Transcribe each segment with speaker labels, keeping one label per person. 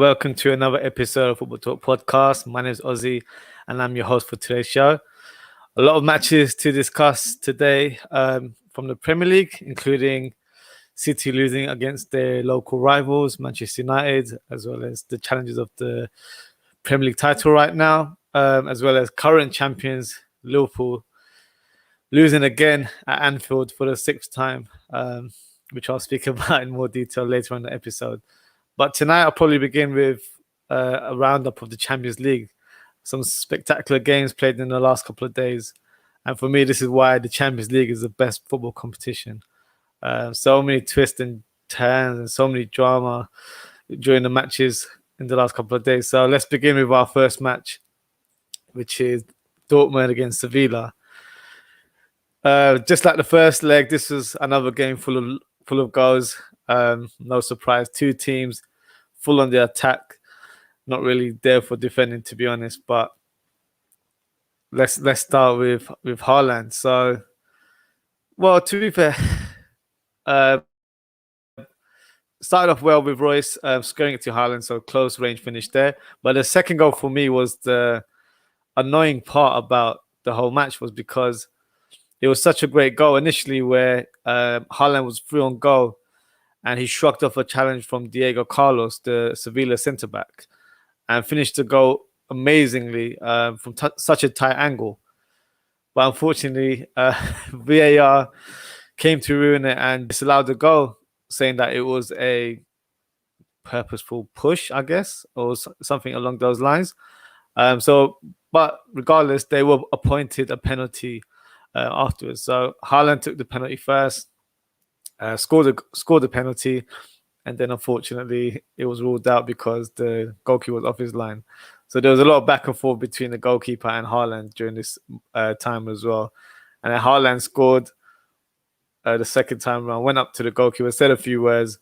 Speaker 1: welcome to another episode of Football Talk Podcast. My name is Ozzie, and I'm your host for today's show. A lot of matches to discuss today from the Premier League, including City losing against their local rivals, Manchester United, as well as the challenges of the Premier League title right now, as well as current champions, Liverpool, losing again at Anfield for the sixth time, which I'll speak about in more detail later on in the episode. But tonight I'll probably begin with a roundup of the Champions League. Some spectacular games played in the last couple of days. And for me, this is why the Champions League is the best football competition. So many twists and turns and so many drama during the matches in the last couple of days. So let's begin with our first match, which is Dortmund against Sevilla. Just like the first leg, this was another game full of goals. No surprise, two teams full on the attack, not really there for defending, to be honest. But let's start with Haaland. So, well, to be fair, started off well with Royce scoring it to Haaland, so close range finish there. But the second goal for me was the annoying part about the whole match, was because it was such a great goal initially where Haaland was free on goal and he shrugged off a challenge from Diego Carlos, the Sevilla centre-back, and finished the goal amazingly from such a tight angle. But unfortunately, VAR came to ruin it and disallowed the goal, saying that it was a purposeful push, I guess, or something along those lines. But regardless, they were appointed a penalty afterwards. So Haaland took the penalty first, scored the penalty, and then unfortunately it was ruled out because the goalkeeper was off his line. So there was a lot of back and forth between the goalkeeper and Haaland during this time as well. And then Haaland scored the second time around, went up to the goalkeeper, said a few words,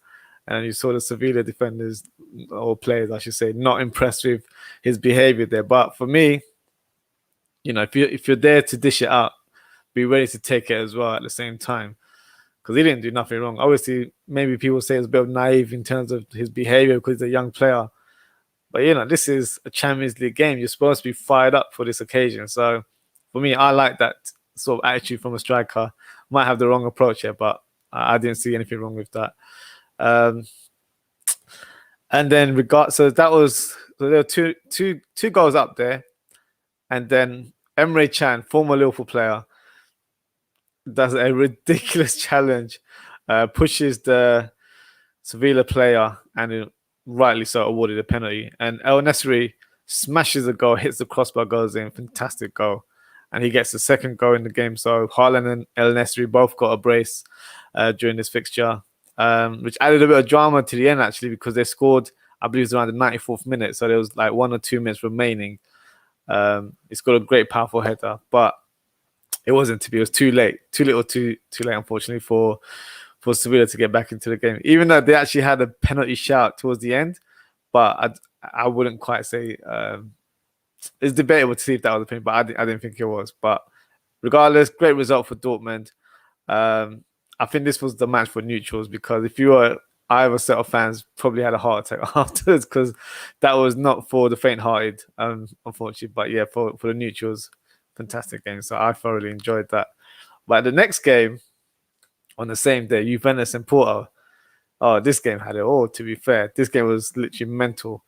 Speaker 1: and you saw the Sevilla defenders, or players I should say, not impressed with his behaviour there. But for me, if you're there to dish it out, be ready to take it as well at the same time, because he didn't do nothing wrong. Obviously, maybe people say it's a bit of naive in terms of his behaviour because he's a young player. But, this is a Champions League game. You're supposed to be fired up for this occasion. So, for me, I like that sort of attitude from a striker. Might have the wrong approach here, but I didn't see anything wrong with that. And then, so there were two goals up there. And then Emre Can, former Liverpool player, does a ridiculous challenge, pushes the Sevilla player, and rightly so awarded a penalty. And El Nesri smashes the goal, hits the crossbar, goes in. Fantastic goal. And he gets the second goal in the game. So Haaland and El Nesri both got a brace during this fixture, which added a bit of drama to the end, actually, because they scored, I believe it was around the 94th minute. So there was like 1 or 2 minutes remaining. It's got a great, powerful header, but it wasn't to be. It was too late, too little, too late, unfortunately, for Sevilla to get back into the game. Even though they actually had a penalty shout towards the end, but I wouldn't quite say it's debatable to see if that was a penalty, but I didn't think it was. But regardless, great result for Dortmund. I think this was the match for neutrals, because if you were either set of fans, probably had a heart attack afterwards, because that was not for the faint-hearted, unfortunately. But yeah, for the neutrals, fantastic game. So I thoroughly enjoyed that. But the next game on the same day, Juventus and Porto. Oh, this game had it all, to be fair. This game was literally mental.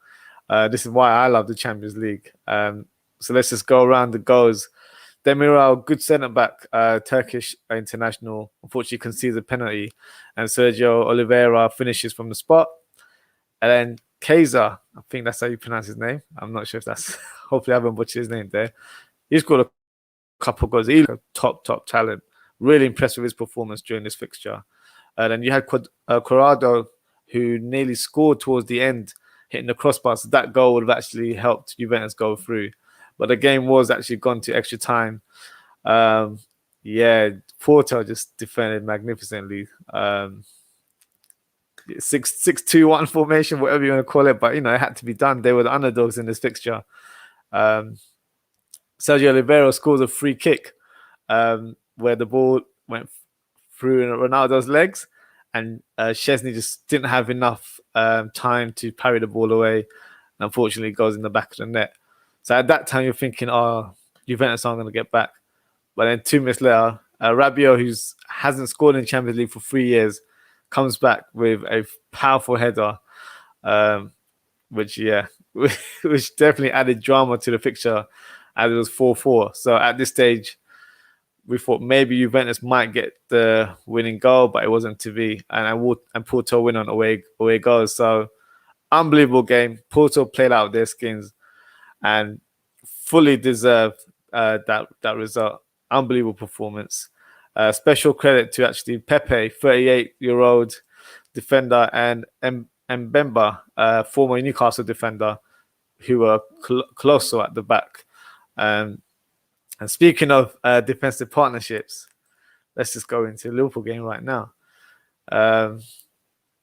Speaker 1: This is why I love the Champions League. So let's just go around the goals. Demiral, good centre-back, Turkish international, unfortunately concedes a penalty. And Sergio Oliveira finishes from the spot. And then Kaiser, I think that's how you pronounce his name. I'm not sure if that's... Hopefully I haven't butchered his name there. He's got a couple of goals. He's a top talent. Really impressed with his performance during this fixture. And then you had Corrado, who nearly scored towards the end, hitting the crossbar. So that goal would have actually helped Juventus go through. But the game was actually gone to extra time. Porto just defended magnificently. 6-2-1 formation, whatever you want to call it. But, it had to be done. They were the underdogs in this fixture. Sergio Oliveira scores a free kick where the ball went through Ronaldo's legs, and Chesney just didn't have enough time to parry the ball away, and unfortunately it goes in the back of the net. So at that time you're thinking, oh, Juventus aren't going to get back. But then 2 minutes later, Rabiot, who hasn't scored in Champions League for 3 years, comes back with a powerful header, which definitely added drama to the fixture, as it was 4-4. So at this stage, we thought maybe Juventus might get the winning goal, but it wasn't to be. And Porto win on away goals. So unbelievable game. Porto played out their skins and fully deserved that result. Unbelievable performance. Special credit to actually Pepe, 38-year-old defender, and Mbemba, former Newcastle defender, who were colossal at the back. And speaking of defensive partnerships, let's just go into the Liverpool game right now.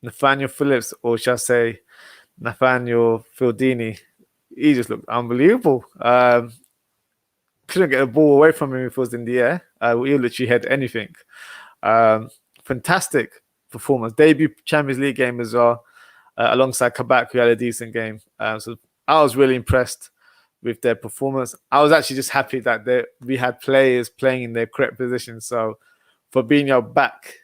Speaker 1: Nathaniel Phillips, or shall I say Nathaniel Fildini, he just looked unbelievable. Couldn't get a ball away from him if it was in the air. He literally had anything. Fantastic performance. Debut Champions League game as well, alongside Kabak, who had a decent game. So I was really impressed with their performance. I was actually just happy that we had players playing in their correct position. So Fabinho back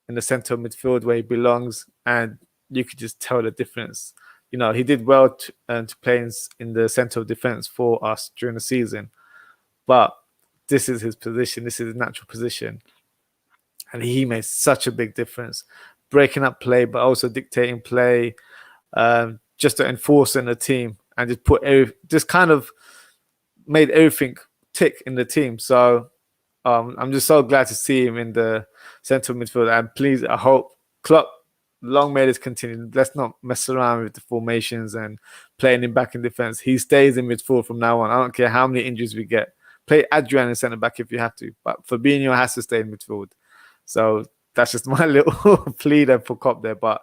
Speaker 1: in the centre of midfield where he belongs, and you could just tell the difference. You know, he did well to play in the centre of defence for us during the season. But this is his position. This is his natural position. And he made such a big difference. Breaking up play, but also dictating play, just to enforce in the team, and just kind of made everything tick in the team. So I'm just so glad to see him in the central midfield. And please, I hope Klopp, long may this continue. Let's not mess around with the formations and playing him back in defence. He stays in midfield from now on. I don't care how many injuries we get. Play Adrian in centre back if you have to, but Fabinho has to stay in midfield. So that's just my little plea there for Klopp there. But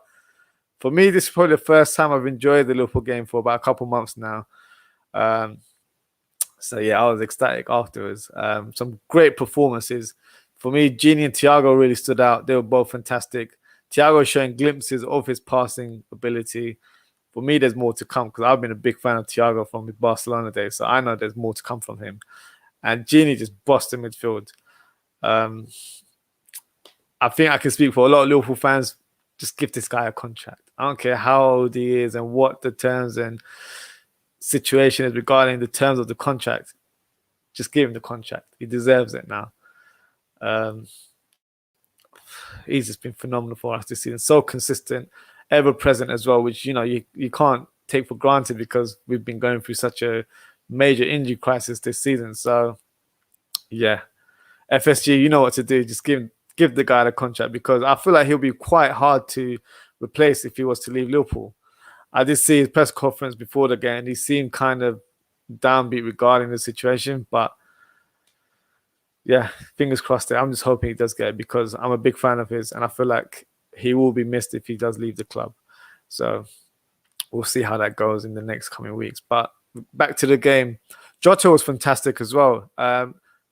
Speaker 1: for me, this is probably the first time I've enjoyed the Liverpool game for about a couple months now. So yeah, I was ecstatic afterwards. Some great performances. For me, Gini and Thiago really stood out. They were both fantastic. Thiago showing glimpses of his passing ability. For me, there's more to come because I've been a big fan of Thiago from the Barcelona days. So I know there's more to come from him. And Gini just bossed the midfield. I think I can speak for a lot of Liverpool fans. Just give this guy a contract. I don't care how old he is and what the terms and situation is regarding the terms of the contract. Just give him the contract. He deserves it now. He's just been phenomenal for us this season. So consistent, ever present as well, which you can't take for granted because we've been going through such a major injury crisis this season. So yeah, FSG, you know what to do. Just give the guy the contract, because I feel like he'll be quite hard to replace if he was to leave Liverpool. I did see his press conference before the game. He seemed kind of downbeat regarding the situation, but yeah, fingers crossed there. I'm just hoping he does get it because I'm a big fan of his, and I feel like he will be missed if he does leave the club. So we'll see how that goes in the next coming weeks. But back to the game, Jota was fantastic as well.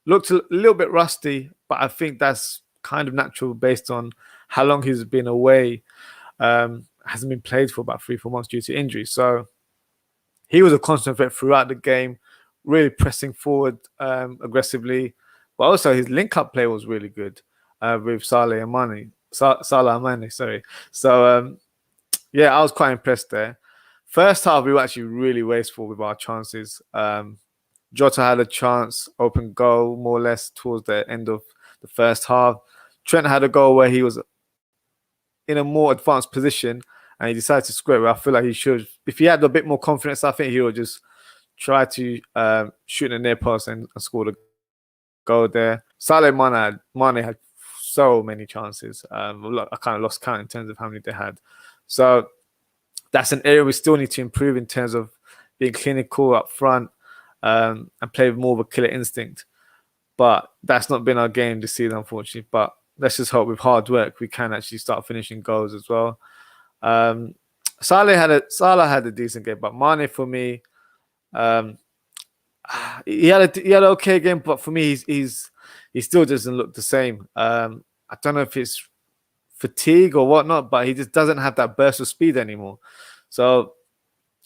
Speaker 1: Looked a little bit rusty, but I think that's kind of natural based on how long he's been away. Hasn't been played for about 3-4 months due to injury. So he was a constant threat throughout the game, really pressing forward aggressively. But also his link-up play was really good with Salah and Mane. Sorry. So yeah, I was quite impressed there. First half, we were actually really wasteful with our chances. Jota had a chance, open goal, more or less towards the end of the first half. Trent had a goal where he was in a more advanced position and he decided to square it. I feel like he should, if he had a bit more confidence, I think he would just try to shoot in the near post and score the goal there. Salah and Mane had so many chances. I kind of lost count in terms of how many they had. So that's an area we still need to improve in terms of being clinical up front and play with more of a killer instinct. But that's not been our game this season, unfortunately. But let's just hope with hard work we can actually start finishing goals as well. Salah had a decent game, but Mane for me, he had an okay game, but for me he still doesn't look the same. I don't know if it's fatigue or whatnot, but he just doesn't have that burst of speed anymore. So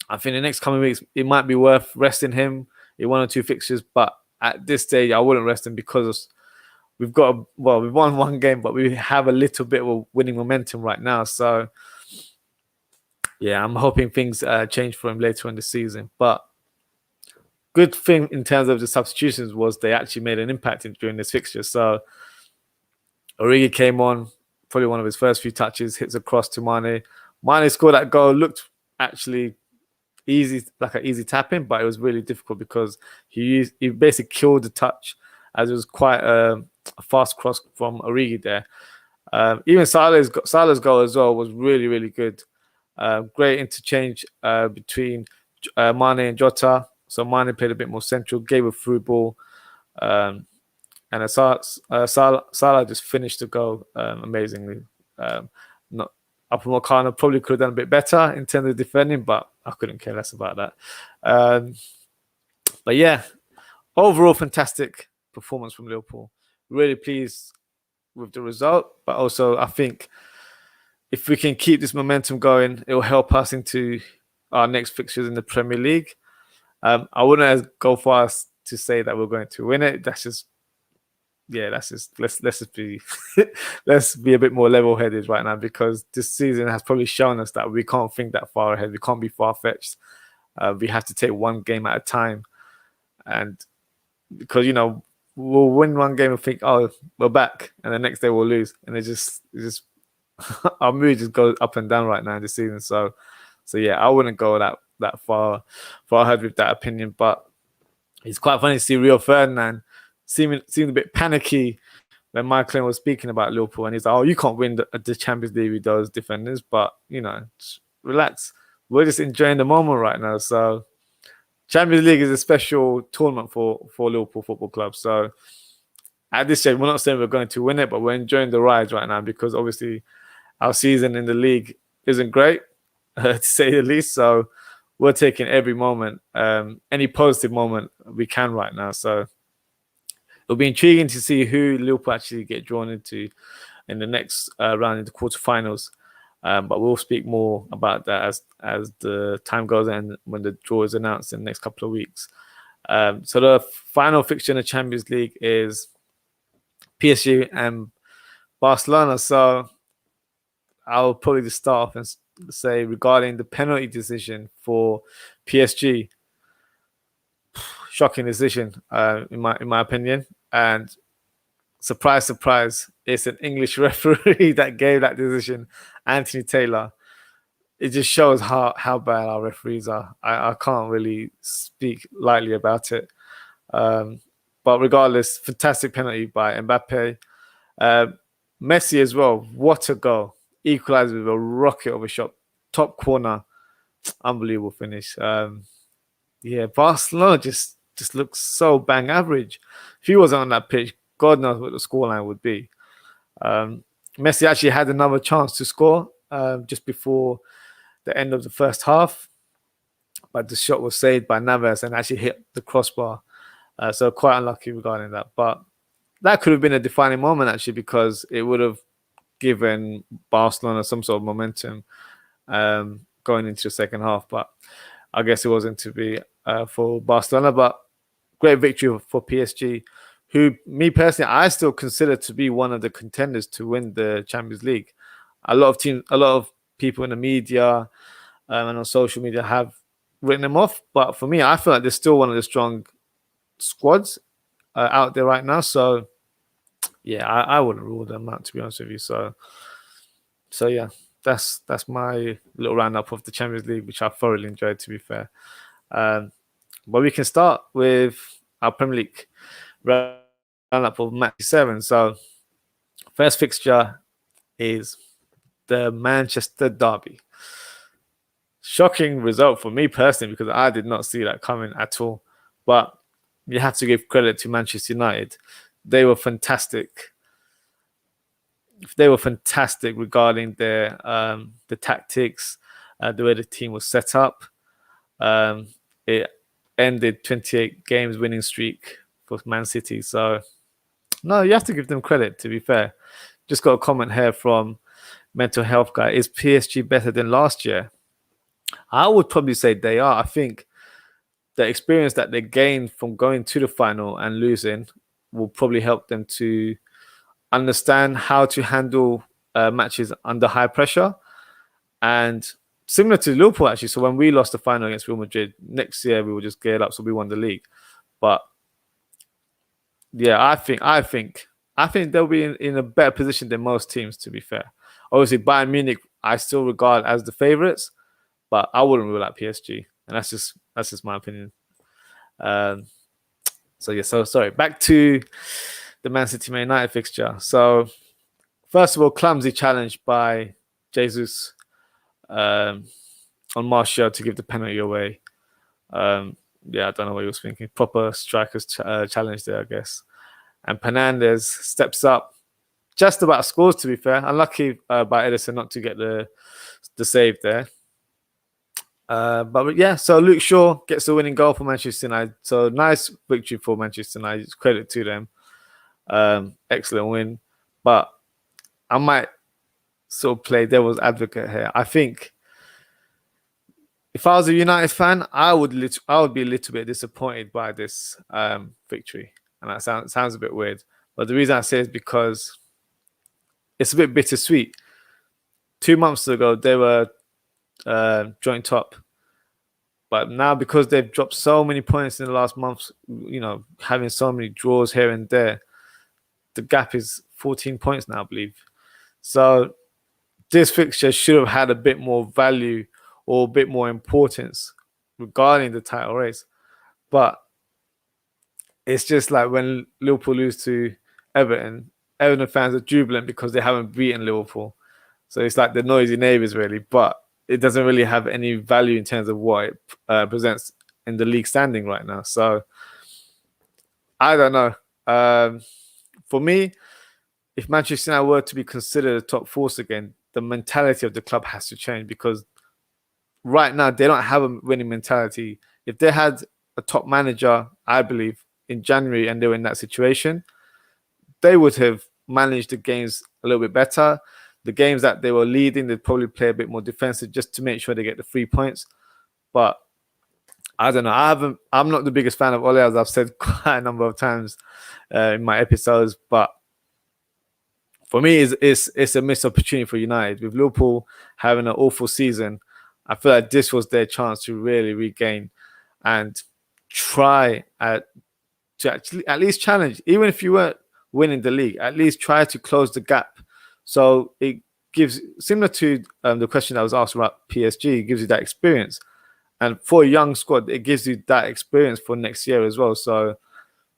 Speaker 1: I think the next coming weeks it might be worth resting him in 1 or 2 fixtures, but at this stage I wouldn't rest him because we've won 1 game, but we have a little bit of winning momentum right now. So yeah, I'm hoping things change for him later in the season. But good thing in terms of the substitutions was they actually made an impact during this fixture. So Origi came on, probably one of his first few touches, hits across to Mane. Mane scored that goal, looked actually easy, like an easy tap in, but it was really difficult because he basically killed the touch as it was quite a fast cross from Origi there. Even Salah's goal as well was really, really good. Great interchange between Mane and Jota. So Mane played a bit more central, gave a through ball, and Salah just finished the goal amazingly. Not Upamecano probably could have done a bit better in terms of defending, but I couldn't care less about that. But yeah, overall fantastic performance from Liverpool. Really pleased with the result, but also I think if we can keep this momentum going, it will help us into our next fixtures in the Premier League. I wouldn't go far as to say that we're going to win it. Let's just be let's be a bit more level-headed right now, because this season has probably shown us that we can't think that far ahead. We can't be far-fetched. We have to take one game at a time, and because we'll win one game and think, oh, we're back, and the next day we'll lose, and it just our mood just goes up and down right now in the season. So yeah, I wouldn't go that far ahead with that opinion. But it's quite funny to see Rio Ferdinand seemed a bit panicky when Michael was speaking about Liverpool, and he's like, "Oh, you can't win the Champions League with those defenders." But just relax. We're just enjoying the moment right now. So Champions League is a special tournament for Liverpool Football Club. So at this stage, we're not saying we're going to win it, but we're enjoying the ride right now, because obviously our season in the league isn't great, to say the least. So we're taking every moment, any positive moment we can right now. So it'll be intriguing to see who Liverpool actually get drawn into in the next round in the quarterfinals. But we'll speak more about that as the time goes and when the draw is announced in the next couple of weeks. So the final fixture in the Champions League is PSG and Barcelona. So I'll probably just start off and say regarding the penalty decision for PSG, shocking decision in my opinion, and surprise, it's an English referee that gave that decision, Anthony Taylor. It just shows how bad our referees are. I can't really speak lightly about it. But regardless, fantastic penalty by Mbappe. Messi as well, what a goal. Equalized with a rocket of a shot. Top corner. Unbelievable finish. Barcelona just looks so bang average. If he wasn't on that pitch, God knows what the scoreline would be. Messi actually had another chance to score just before the end of the first half, but the shot was saved by Navas and actually hit the crossbar. So quite unlucky regarding that. But that could have been a defining moment actually, because it would have given Barcelona some sort of momentum going into the second half. But I guess it wasn't to be for Barcelona. But great victory for PSG, who, me personally, I still consider to be one of the contenders to win the Champions League. A lot of people in the media and on social media have written them off. But for me, I feel like they're still one of the strong squads out there right now. So yeah, I wouldn't rule them out, to be honest with you. So yeah, that's my little roundup of the Champions League, which I thoroughly enjoyed, to be fair. But we can start with our Premier League roundup of match 7. So first fixture is the Manchester Derby. Shocking result for me personally, because I did not see that coming at all. But you have to give credit to Manchester United. They were fantastic. They were fantastic regarding their the tactics, the way the team was set up. It ended 28 games winning streak for Man City. So no, you have to give them credit, to be fair. Just got a comment here from mental health guy, is PSG better than last year? I would probably say they are. I think the experience that they gained from going to the final and losing will probably help them to understand how to handle matches under high pressure. And similar to Liverpool, actually. So when we lost the final against Real Madrid, next year we will just get up, so we won the league. But yeah, I think they'll be in a better position than most teams. To be fair, obviously Bayern Munich, I still regard as the favourites, but I wouldn't rule out PSG, and that's just my opinion. So yeah, so sorry. Back to the Man City Man United fixture. So first of all, clumsy challenge by Jesus on Martial to give the penalty away. Yeah, I don't know what he was thinking. Proper striker's challenge there, I guess. And Fernandes steps up, just about scores. To be fair, unlucky by Edison not to get the save there. But yeah, so Luke Shaw gets the winning goal for Manchester United. So nice victory for Manchester United. Credit to them. Excellent win. But I might sort of play devil's advocate here. I think if I was a United fan, I would be a little bit disappointed by this victory, and that sounds a bit weird. But the reason I say it is because it's a bit bittersweet. 2 months ago, they were joint top, but now because they've dropped so many points in the last month, having so many draws here and there, the gap is 14 points now, I believe. So this fixture should have had a bit more value or a bit more importance regarding the title race. But it's just like when Liverpool lose to Everton fans are jubilant because they haven't beaten Liverpool. So it's like the noisy neighbours, really. But it doesn't really have any value in terms of what it presents in the league standing right now. So I don't know. For me, if Manchester United were to be considered a top force again, the mentality of the club has to change, because right now they don't have a winning mentality. If they had a top manager, I believe, in January and they were in that situation, they would have managed the games a little bit better. The games that they were leading, they'd probably play a bit more defensive just to make sure they get the 3 points. But I don't know. I'm not the biggest fan of Ole, as I've said quite a number of times in my episodes. But for me, it's a missed opportunity for United. With Liverpool having an awful season, I feel like this was their chance to really regain and try to actually at least challenge. Even if you weren't winning the league, at least try to close the gap. So it gives, similar to the question that was asked about PSG, it gives you that experience. And for a young squad, it gives you that experience for next year as well. So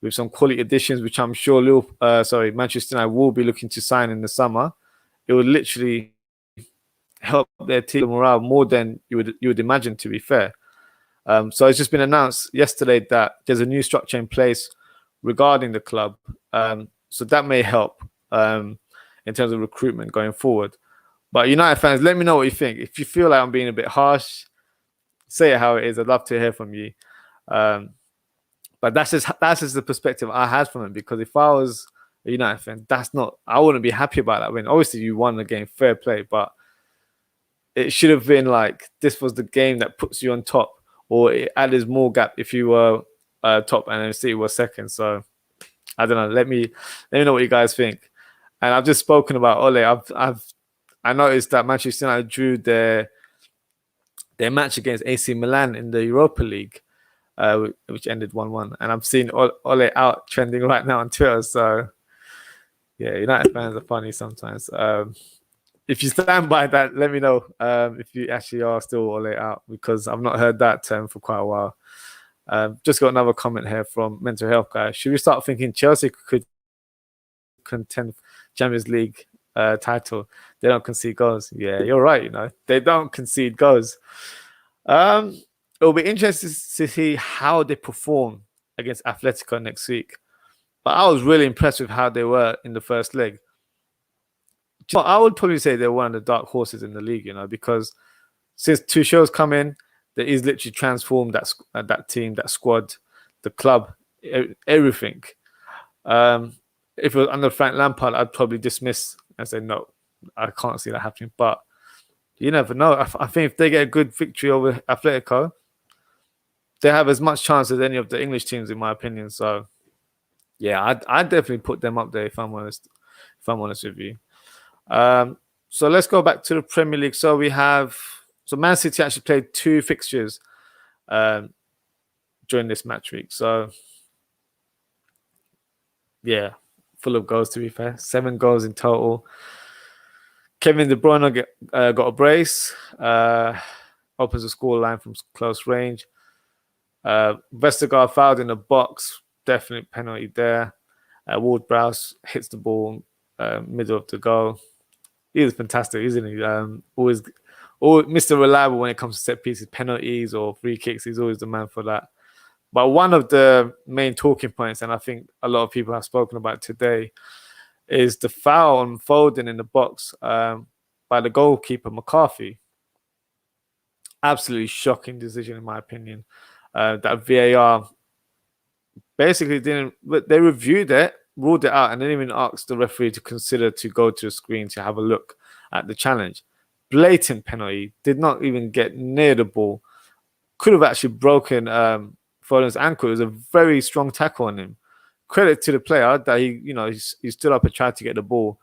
Speaker 1: with some quality additions, which I'm sure Manchester United will be looking to sign in the summer, it would literally help their team morale more than you would imagine, to be fair. So it's just been announced yesterday that there's a new structure in place regarding the club. So that may help in terms of recruitment going forward. But United fans, let me know what you think. If you feel like I'm being a bit harsh, say it how it is. I'd love to hear from you. But that's just the perspective I had from it, because if I was a United fan, I wouldn't be happy about that win. Obviously, you won the game, fair play, but it should have been like this was the game that puts you on top, or it added more gap if you were top and then City was second. So I don't know. Let me know what you guys think. And I've just spoken about Ole. I noticed that Manchester United drew their match against AC Milan in the Europa League, which ended 1-1. And I've seen Ole out trending right now on Twitter. So yeah, United fans are funny sometimes. If you stand by that, let me know if you actually are still Ole out, because I've not heard that term for quite a while. Just got another comment here from Mental Health Guy. Should we start thinking Chelsea could contend Champions League title? They don't concede goals. Yeah, you're right. They don't concede goals. It'll be interesting to see how they perform against Atletico next week. But I was really impressed with how they were in the first leg. I would probably say they're one of the dark horses in the league, because since Tuchel's come in, he's literally transformed that team, that squad, the club, everything. If it was under Frank Lampard, I'd probably dismiss and say, no, I can't see that happening. But you never know. I think if they get a good victory over Atletico, they have as much chance as any of the English teams, in my opinion. So yeah, I'd definitely put them up there if I'm honest. If I'm honest with you. So let's go back to the Premier League. So Man City actually played 2 fixtures during this match week. So yeah, full of goals to be fair. 7 goals in total. Kevin De Bruyne got a brace. Opens the score line from close range. Vestergaard fouled in the box. Definite penalty there. Ward-Prowse hits the ball middle of the goal. He is fantastic, isn't he? Always Mr. Reliable when it comes to set pieces, penalties or free kicks. He's always the man for that. But one of the main talking points, and I think a lot of people have spoken about today, is the foul on Foden in the box by the goalkeeper, McCarthy. Absolutely shocking decision, in my opinion. That VAR basically they reviewed it, ruled it out, and didn't even ask the referee to consider to go to the screen to have a look at the challenge. Blatant penalty, did not even get near the ball. Could have actually broken Foden's ankle. It was a very strong tackle on him. Credit to the player that he stood up and tried to get the ball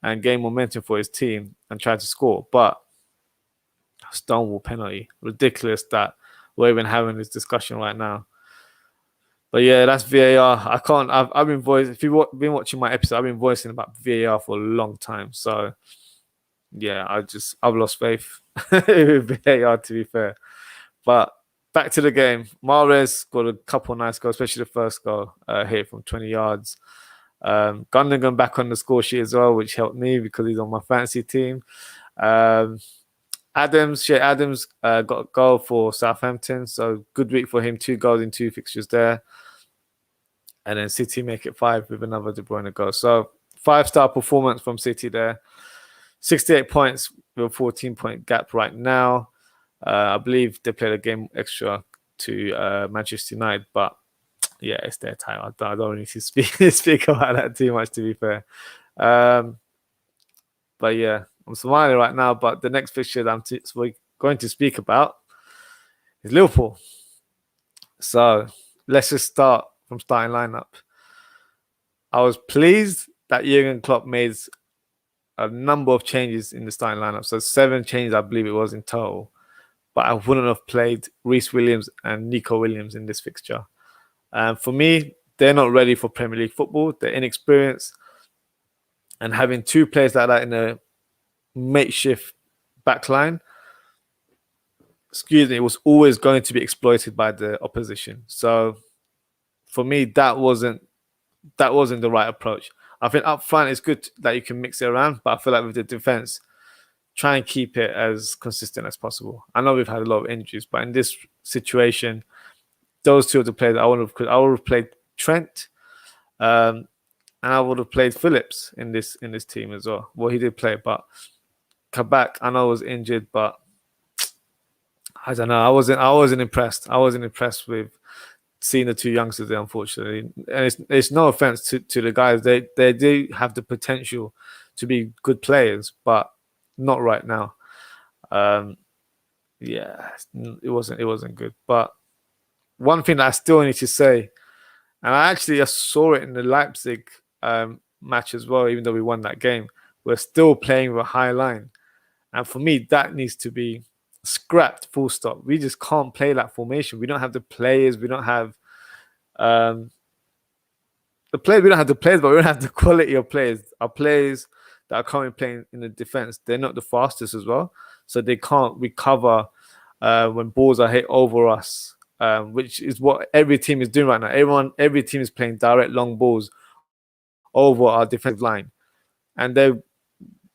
Speaker 1: and gain momentum for his team and tried to score. But Stonewall penalty, ridiculous that we're even having this discussion right now. But yeah, that's VAR. I can't. I've been voicing. If you've been watching my episode, I've been voicing about VAR for a long time. So yeah, I've lost faith with VAR, to be fair. But back to the game. Mahrez scored a couple of nice goals, especially the first goal, hit from 20 yards. Gundogan back on the score sheet as well, which helped me because he's on my fantasy team. Shea Adams got a goal for Southampton, so good week for him. 2 goals in 2 fixtures there. And then City make it 5 with another De Bruyne goal. So 5-star performance from City there. 68 points with a 14-point gap right now. I believe they played a game extra to Manchester United, but yeah, it's their time. I don't need to speak about that too much, to be fair. But yeah, I'm smiling right now. But the next fixture that I'm going to speak about is Liverpool. So let's just start from starting lineup. I was pleased that Jurgen Klopp made a number of changes in the starting lineup. So 7 changes, I believe it was in total. But I wouldn't have played Reece Williams and Nico Williams in this fixture. For me, they're not ready for Premier League football. They're inexperienced. And having 2 players like that in a makeshift backline, it was always going to be exploited by the opposition. So for me, that wasn't the right approach. I think up front it's good that you can mix it around, but I feel like with the defense, try and keep it as consistent as possible. I know we've had a lot of injuries, but in this situation, those 2 of the players I would have played Trent, and I would have played Phillips in this team as well. Well, he did play, but Kabak, I know was injured, but I don't know. I wasn't impressed. I wasn't impressed with seeing the 2 youngsters there, unfortunately. And it's no offense to the guys. They do have the potential to be good players, but not right now. Yeah, it wasn't good. But one thing that I still need to say, and I saw it in the Leipzig match as well, even though we won that game, we're still playing with a high line. And for me, that needs to be scrapped, full stop. We just can't play that formation. We don't have the players. We don't have the players. We don't have the players, but we don't have the quality of players. Our players that are currently playing in the defense, they're not the fastest as well. So they can't recover when balls are hit over us, which is what every team is doing right now. Every team is playing direct long balls over our defensive line. And they're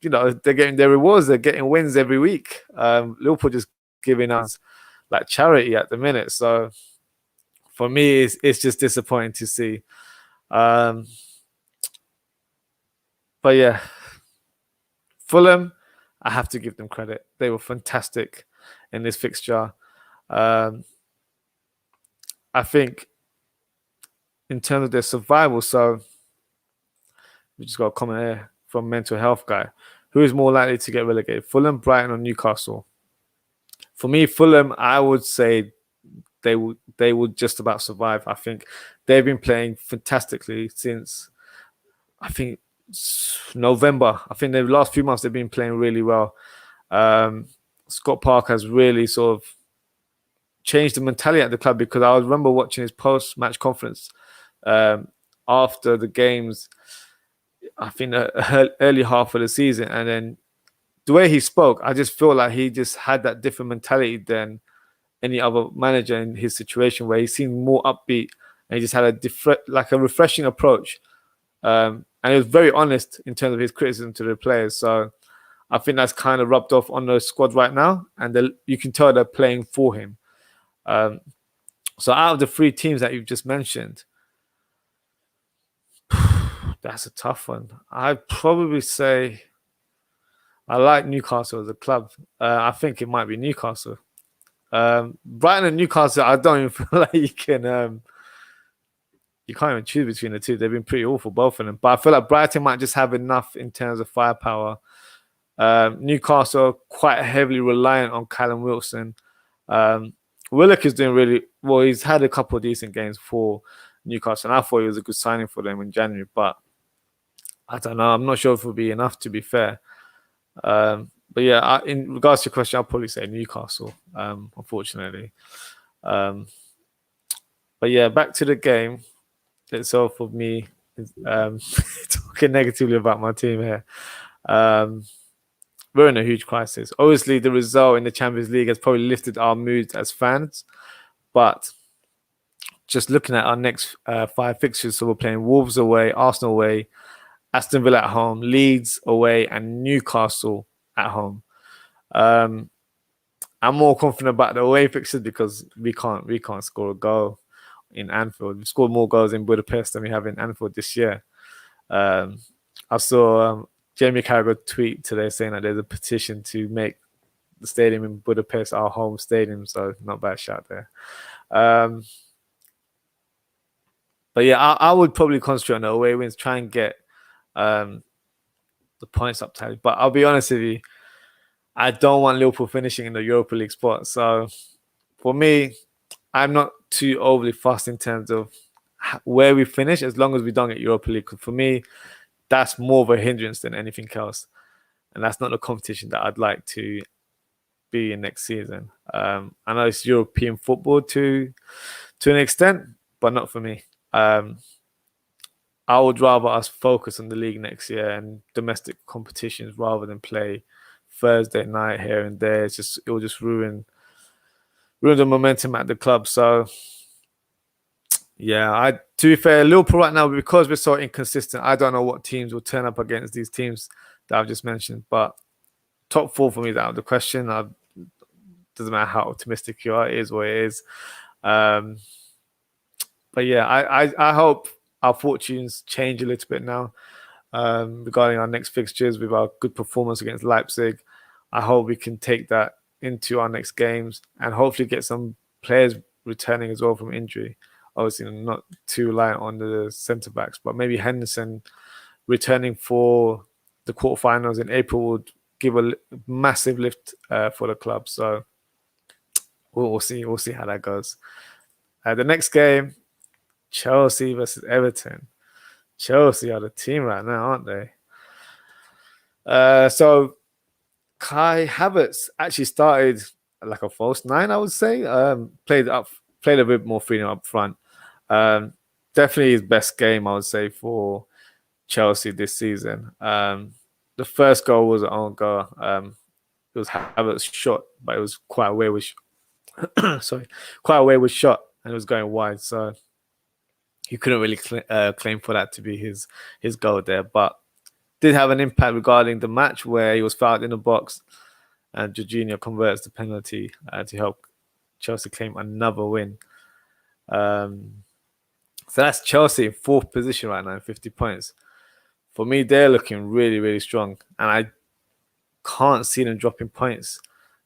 Speaker 1: getting their rewards. They're getting wins every week. Liverpool just giving us like charity at the minute. So for me, it's just disappointing to see. But yeah, Fulham, I have to give them credit. They were fantastic in this fixture. I think in terms of their survival, so we just got a comment here from Mental Health Guy, who is more likely to get relegated, Fulham, Brighton, or Newcastle? For me, Fulham, I would say they would just about survive. I think they've been playing fantastically since I think November. I think the last few months they've been playing really well. Scott Park has really sort of changed the mentality at the club, because I remember watching his post-match conference after the games, I think the early half of the season, and then the way he spoke, I just feel like he just had that different mentality than any other manager in his situation, where he seemed more upbeat and he just had a refreshing approach. And he was very honest in terms of his criticism to the players. So I think that's kind of rubbed off on the squad right now, and you can tell they're playing for him. So out of the three teams that you've just mentioned, that's a tough one. I'd probably say I like Newcastle as a club. I think it might be Newcastle. Brighton and Newcastle, I don't even feel like you can't even choose between the two. They've been pretty awful, both of them. But I feel like Brighton might just have enough in terms of firepower. Newcastle quite heavily reliant on Callum Wilson. Willock is doing really well. He's had a couple of decent games for Newcastle, and I thought he was a good signing for them in January. But I don't know. I'm not sure if it will be enough, to be fair. But yeah, in regards to your question, I'll probably say Newcastle, unfortunately. But yeah, back to the game itself of me talking negatively about my team here. We're in a huge crisis. Obviously, the result in the Champions League has probably lifted our moods as fans. But just looking at our next 5 fixtures, so we're playing Wolves away, Arsenal away, Aston Villa at home, Leeds away, and Newcastle at home. I'm more confident about the away fixtures because we can't score a goal in Anfield. We've scored more goals in Budapest than we have in Anfield this year. I saw Jamie Carragher tweet today saying that there's a petition to make the stadium in Budapest our home stadium, so not bad shout there. But yeah, I would probably concentrate on the away wins, try and get the points up tally. But I'll be honest with you, I don't want Liverpool finishing in the Europa League spot. So for me, I'm not too overly fussed in terms of where we finish, as long as we don't get Europa League. For me, that's more of a hindrance than anything else. And that's not the competition that I'd like to be in next season. I know it's European football to an extent, but not for me. I would rather us focus on the league next year and domestic competitions rather than play Thursday night here and there. It will just ruin the momentum at the club. So yeah, to be fair, Liverpool right now, because we're so inconsistent, I don't know what teams will turn up against these teams that I've just mentioned. But top 4 for me is out of the question. Doesn't matter how optimistic you are, it is what it is. But yeah, I hope our fortunes change a little bit now regarding our next fixtures with our good performance against Leipzig. I hope we can take that into our next games and hopefully get some players returning as well from injury. Obviously, not too reliant on the centre backs, but maybe Henderson returning for the quarterfinals in April would give a massive lift for the club. So we'll see. We'll see how that goes. The next game, Chelsea versus Everton. Chelsea are the team right now, aren't they? So Kai Havertz actually started like a false 9, I would say. Played a bit more freedom up front. Definitely his best game, I would say, for Chelsea this season. The first goal was an own goal. It was Havertz's shot, but it was quite a wayward shot, and it was going wide. So he couldn't really claim for that to be his goal there, but did have an impact regarding the match where he was fouled in the box and Jorginho converts the penalty to help Chelsea claim another win. So that's Chelsea in 4th position right now, 50 points. For me, they're looking really, really strong, and I can't see them dropping points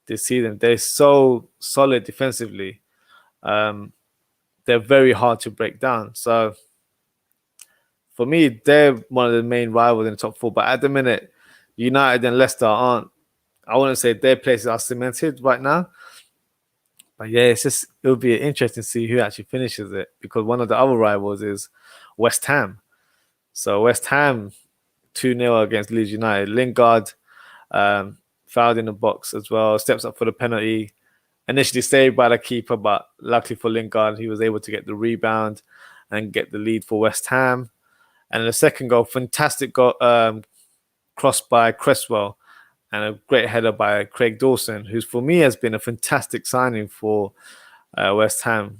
Speaker 1: this season. They're so solid defensively. They're very hard to break down. So for me, they're one of the main rivals in the top 4. But at the minute, United and Leicester aren't. I wouldn't say their places are cemented right now. But yeah, it'll be interesting to see who actually finishes it, because one of the other rivals is West Ham. So West Ham 2-0 against Leeds United. Lingard fouled in the box as well, steps up for the penalty. Initially saved by the keeper, but luckily for Lingard, he was able to get the rebound and get the lead for West Ham. And the second goal, fantastic goal, cross by Cresswell, and a great header by Craig Dawson, who's for me has been a fantastic signing for West Ham.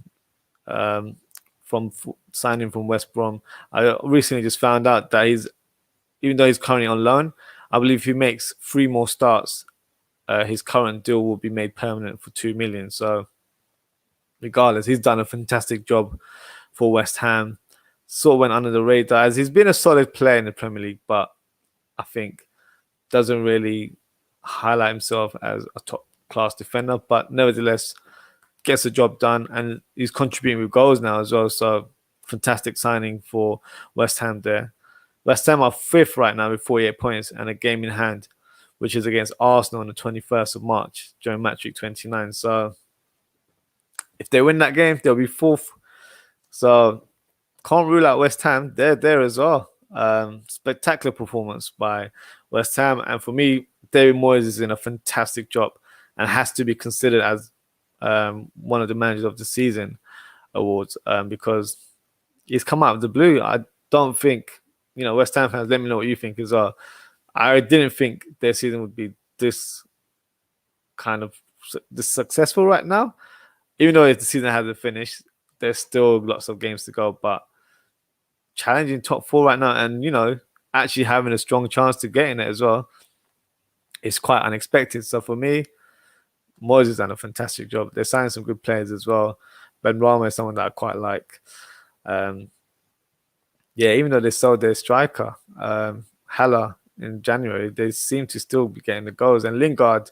Speaker 1: Signing from West Brom. I recently just found out that even though he's currently on loan, I believe if he makes 3 more starts, his current deal will be made permanent for 2 million. So regardless, he's done a fantastic job for West Ham. Sort of went under the radar as he's been a solid player in the Premier League, but I think doesn't really highlight himself as a top class defender, but nevertheless gets the job done, and he's contributing with goals now as well. So fantastic signing for West Ham there. West Ham are 5th right now with 48 points and a game in hand, which is against Arsenal on the 21st of March during match week 29. So if they win that game, they'll be 4th. So can't rule out West Ham. They're there as well. Spectacular performance by West Ham. And for me, David Moyes is in a fantastic job and has to be considered as one of the managers of the season awards, because he's come out of the blue. I don't think, West Ham fans, let me know what you think as well. I didn't think their season would be this successful right now. Even though the season hasn't finished, there's still lots of games to go, but challenging top 4 right now and, actually having a strong chance to get in it as well, it's quite unexpected. So for me, Moyes has done a fantastic job. They're signing some good players as well. Ben Rama is someone that I quite like. Even though they sold their striker, Haller, in January, they seem to still be getting the goals. And Lingard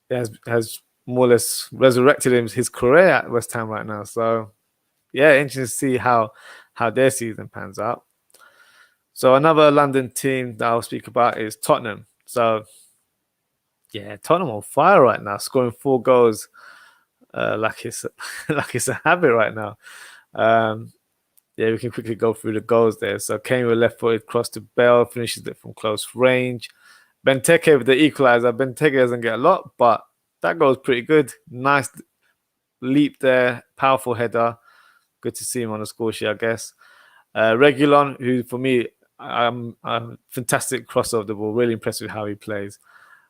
Speaker 1: has more or less resurrected his career at West Ham right now. So, yeah, interesting to see how their season pans out. So another London team that I'll speak about is Tottenham. So, yeah, Tottenham on fire right now, scoring 4 goals like it's a habit right now. We can quickly go through the goals there. So Kane with a left-footed cross to Bale, finishes it from close range. Benteke with the equaliser. Benteke doesn't get a lot, but that goal is pretty good. Nice leap there, powerful header. Good to see him on the score sheet, I guess. Reguilon, who for me, fantastic cross of the ball. Really impressed with how he plays.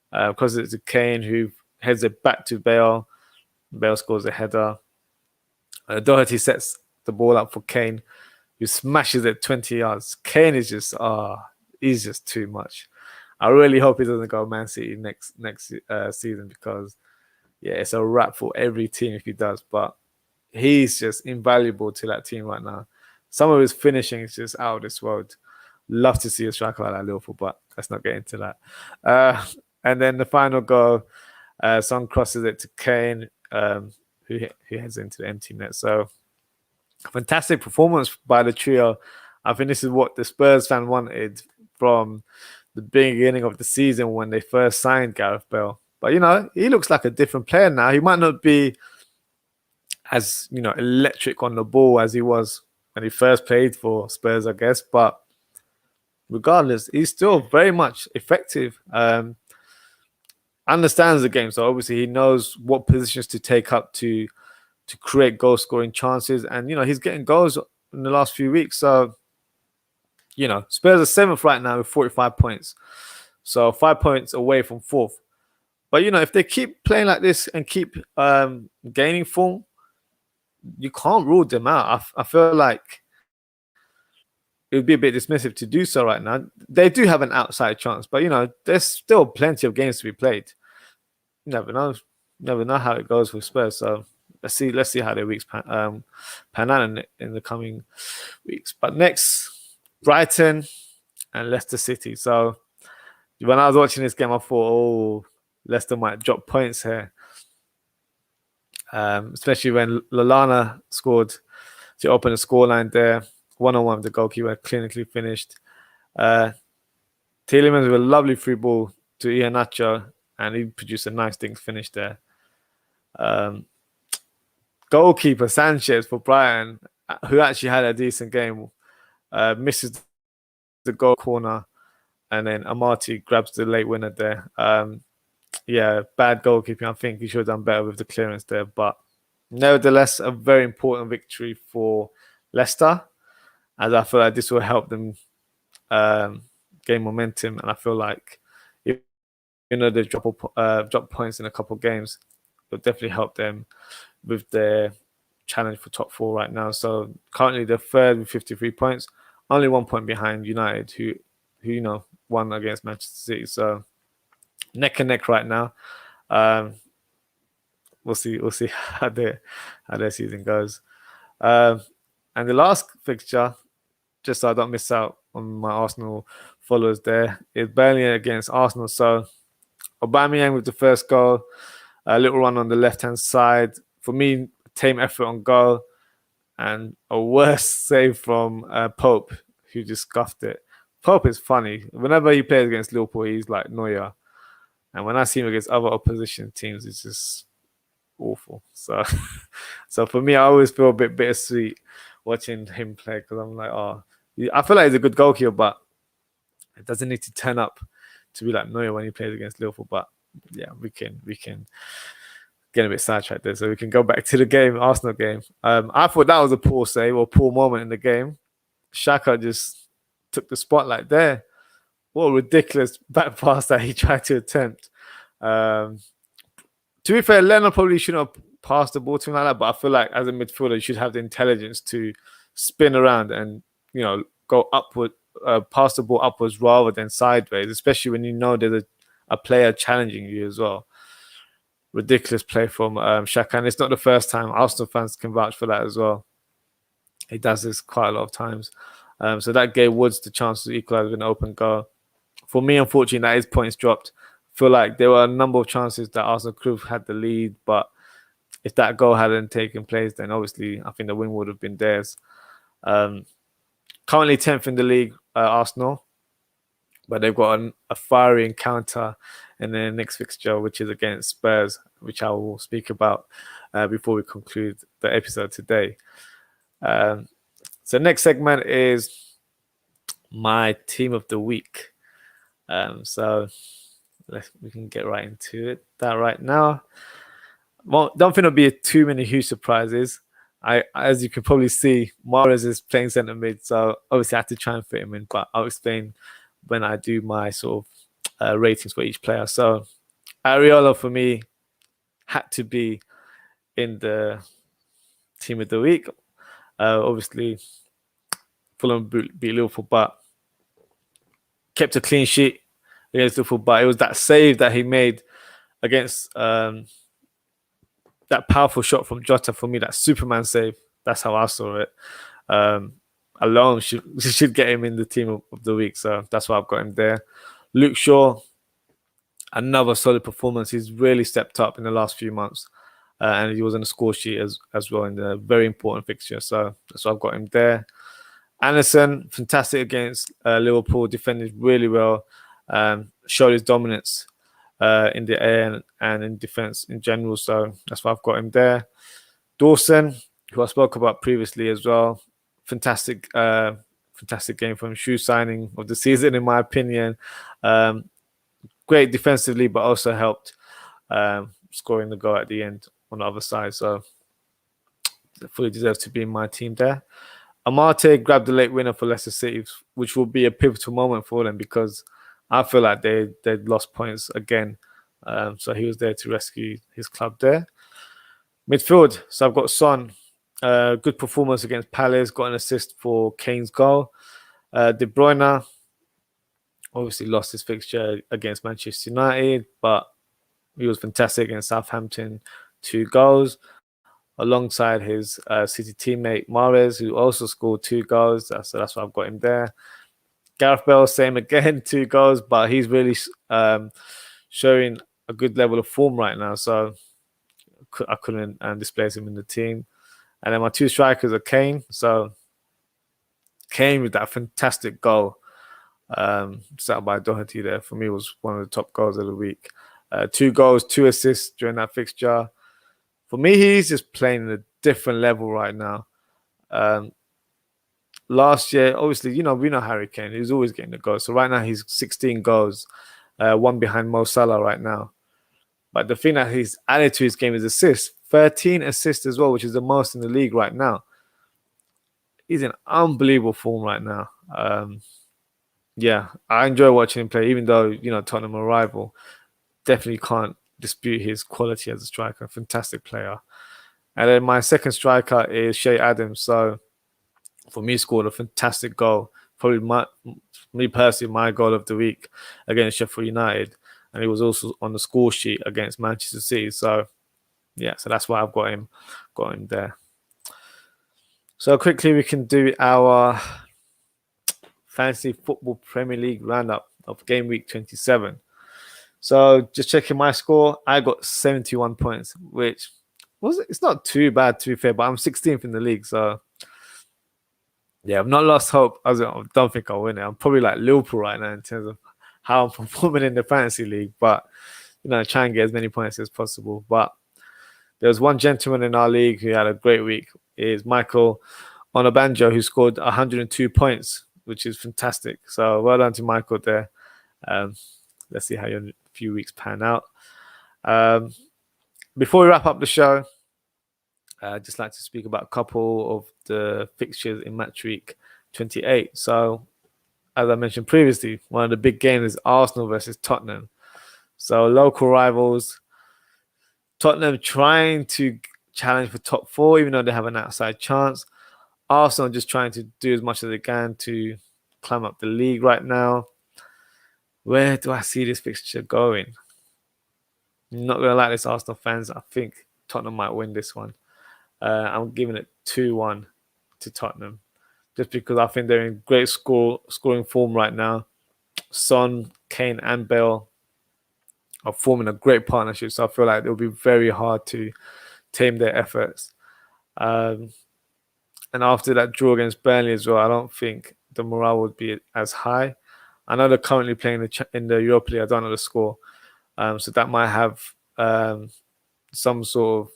Speaker 1: Because it's a Kane who heads it back to Bale. Bale scores a header. Doherty sets the ball up for Kane, who smashes it 20 yards. Kane is just, he's just too much. I really hope he doesn't go Man City next season, because, it's a wrap for every team if he does. But he's just invaluable to that team right now. Some of his finishing is just out of this world. Love to see a striker like that Liverpool, but let's not get into that. And then the final goal, Son crosses it to Kane, who heads into the empty net. So, fantastic performance by the trio. I think this is what the Spurs fan wanted from the beginning of the season when they first signed Gareth Bale. But, he looks like a different player now. He might not be as, electric on the ball as he was when he first played for Spurs, I guess. But regardless, he's still very much effective. Understands the game. So, obviously, he knows what positions to take up to create goal-scoring chances. And, he's getting goals in the last few weeks. So, Spurs are 7th right now with 45 points. So, 5 points away from 4th. But, if they keep playing like this and keep gaining form, you can't rule them out. I feel like it would be a bit dismissive to do so right now. They do have an outside chance. But, there's still plenty of games to be played. You never know. Never know how it goes with Spurs. So, let's see how their weeks pan out in the coming weeks. But next, Brighton and Leicester City. So when I was watching this game, I thought, Leicester might drop points here. Especially when Lallana scored to open the scoreline there. 1-on-1 with the goalkeeper, clinically finished. Tielemans with a lovely free ball to Iheanacho, and he produced a nice thing finish there. Goalkeeper Sanchez for Brighton, who actually had a decent game, misses the goal corner, and then Amati grabs the late winner there. Yeah, bad goalkeeping. I think he should have done better with the clearance there, but nevertheless, a very important victory for Leicester, as I feel like this will help them gain momentum, and I feel like they drop points in a couple of games, it'll definitely help them with their challenge for top four right now. So currently they're third with 53 points, only 1 point behind United, who won against Manchester City. So neck and neck right now. We'll see how their season goes. And the last fixture, just so I don't miss out on my Arsenal followers there, is Burnley against Arsenal. So Aubameyang with the first goal, a little run on the left-hand side. For me, tame effort on goal, and a worse save from Pope, who just scuffed it. Pope is funny. Whenever he plays against Liverpool, he's like Neuer. And when I see him against other opposition teams, it's just awful. So for me, I always feel a bit bittersweet watching him play, because I'm like, oh, I feel like he's a good goalkeeper, but it doesn't need to turn up to be like Neuer when he plays against Liverpool. But yeah, we can get a bit sidetracked there, so we can go back to the game, Arsenal game. I thought that was a poor save or poor moment in the game. Xhaka just took the spotlight there. What a ridiculous back pass that he tried to attempt. To be fair, Leonard probably shouldn't have passed the ball to him like that, but I feel like as a midfielder, you should have the intelligence to spin around and go upward, pass the ball upwards rather than sideways, especially when you know there's a player challenging you as well. Ridiculous play from Xhaka, and it's not the first time. Arsenal fans can vouch for that as well. He does this quite a lot of times. So that gave Woods the chance to equalise with an open goal. For me, unfortunately, that his points dropped. I feel like there were a number of chances that Arsenal could have had the lead, but if that goal hadn't taken place, then obviously I think the win would have been theirs. Currently 10th in the league, Arsenal, but they've got a fiery encounter in their next fixture, which is against Spurs, which I will speak about before we conclude the episode today. So next segment is my team of the week. So we can get right into that right now. Well, don't think there'll be too many huge surprises. As you can probably see, Mahrez is playing centre mid, so obviously I have to try and fit him in, but I'll explain when I do my sort of ratings for each player. So Areola for me had to be in the team of the week. Obviously, Fulham beat Liverpool, but kept a clean sheet against Liverpool. But it was that save that he made against that powerful shot from Jota, for me, that Superman save. That's how I saw it. Alone should get him in the team of the week. So that's why I've got him there. Luke Shaw, another solid performance. He's really stepped up in the last few months. And he was on the score sheet as well in the very important fixture. So that's why I've got him there. Anderson, fantastic against Liverpool, defended really well, showed his dominance in the air and in defence in general. So that's why I've got him there. Dawson, who I spoke about previously as well, fantastic game from him. Shoe signing of the season, in my opinion. Great defensively, but also helped scoring the goal at the end on the other side. So fully deserves to be in my team there. Amate grabbed the late winner for Leicester City, which will be a pivotal moment for them because I feel like they'd lost points again. So he was there to rescue his club there. Midfield, so I've got Son. Good performance against Palace, got an assist for Kane's goal. De Bruyne obviously lost his fixture against Manchester United, but he was fantastic against Southampton, 2 goals. Alongside his City teammate Mahrez, who also scored 2 goals. So that's why I've got him there. Gareth Bale, same again, 2 goals, but he's really showing a good level of form right now. So I couldn't displace him in the team. And then my 2 strikers are Kane. So Kane with that fantastic goal Set up by Doherty there, for me, was one of the top goals of the week. 2 goals, 2 assists during that fixture. For me, he's just playing at a different level right now. Last year, obviously, we know Harry Kane. He's always getting the goals. So right now, he's 16 goals, one behind Mo Salah right now. But the thing that he's added to his game is assists. 13 assists as well, which is the most in the league right now. He's in unbelievable form right now. Yeah, I enjoy watching him play, even though, Tottenham are a rival. Definitely can't dispute his quality as a striker. Fantastic player. And then my second striker is Shea Adams. So for me, scored a fantastic goal. Probably me personally, my goal of the week against Sheffield United. And he was also on the score sheet against Manchester City. So yeah, so that's why I've got him there. So quickly we can do our Fantasy Football Premier League roundup of game week 27. So just checking my score, I got 71 points, which it's not too bad to be fair, but I'm 16th in the league. So yeah, I've not lost hope. I don't think I'll win it. I'm probably like Liverpool right now in terms of how I'm performing in the fantasy league, but try and get as many points as possible. But there was one gentleman in our league who had a great week. It is Michael Onabanjo, who scored 102 points, which is fantastic. So well done to Michael there. Let's see how your few weeks pan out. Before we wrap up the show, I'd just like to speak about a couple of the fixtures in match week 28. So, as I mentioned previously, one of the big games is Arsenal versus Tottenham. So, local rivals. Tottenham trying to challenge for top 4, even though they have an outside chance. Arsenal just trying to do as much as they can to climb up the league right now. Where do I see this fixture going? I'm not going to like this, Arsenal fans. I think Tottenham might win this one. I'm giving it 2-1 to Tottenham, just because I think they're in great scoring form right now. Son, Kane, and Bale are forming a great partnership, so I feel like it'll be very hard to tame their efforts. And after that draw against Burnley as well, I don't think the morale would be as high. I know they're currently playing in the Europa League. I don't know the score, so that might have some sort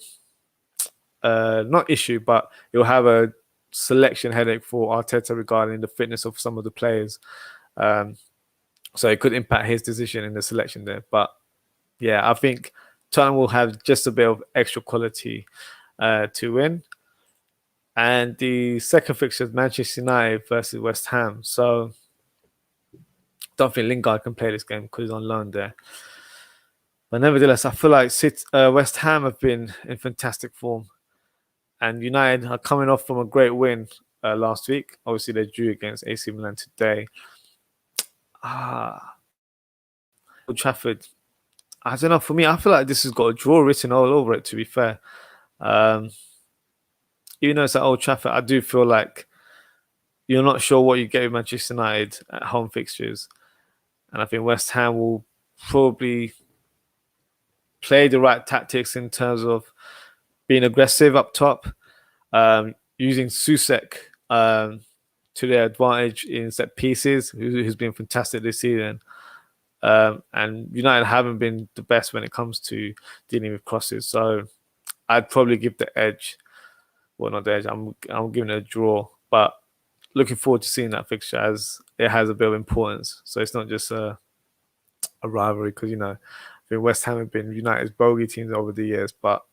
Speaker 1: of not issue, but you'll have a selection headache for Arteta regarding the fitness of some of the players. So it could impact his decision in the selection there. But yeah, I think Tottenham will have just a bit of extra quality to win. And the second fixture is Manchester United versus West Ham. So don't think Lingard can play this game because he's on loan there. But nevertheless, I feel like West Ham have been in fantastic form. And United are coming off from a great win last week. Obviously, they drew against AC Milan today. Old Trafford. I don't know. For me, I feel like this has got a draw written all over it, to be fair. Even though it's at Old Trafford, I do feel like you're not sure what you get with Manchester United at home fixtures. And I think West Ham will probably play the right tactics in terms of being aggressive up top, using Susek to their advantage in set pieces, who's been fantastic this season. And United haven't been the best when it comes to dealing with crosses. So I'd probably give the edge. Well, not the edge. I'm giving it a draw. But looking forward to seeing that fixture, as it has a bit of importance. So it's not just a rivalry, because, I think West Ham have been United's bogey teams over the years. But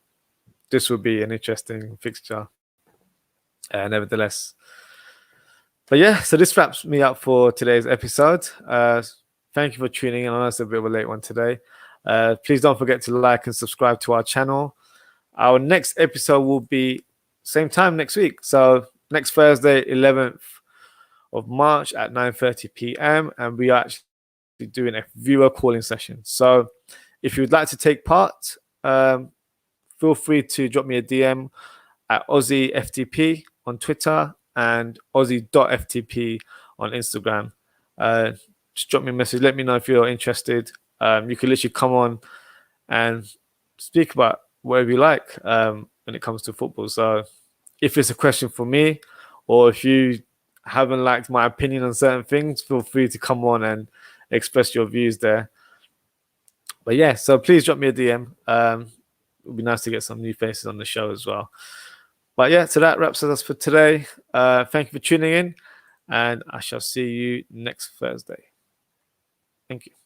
Speaker 1: this will be an interesting fixture, nevertheless. But yeah, so this wraps me up for today's episode. Thank you for tuning in. I know it's a bit of a late one today. Please don't forget to like and subscribe to our channel. Our next episode will be same time next week. So next Thursday, 11th of March at 9:30 p.m. And we are actually doing a viewer calling session. So if you would like to take part, feel free to drop me a DM at Ozzie FTP on Twitter and Ozzie.ftp on Instagram. Just drop me a message. Let me know if you're interested. You can literally come on and speak about whatever you like when it comes to football. So if it's a question for me, or if you haven't liked my opinion on certain things, feel free to come on and express your views there. But yeah, so please drop me a DM. It would be nice to get some new faces on the show as well. But yeah, so that wraps us for today. Thank you for tuning in, and I shall see you next Thursday. Thank you.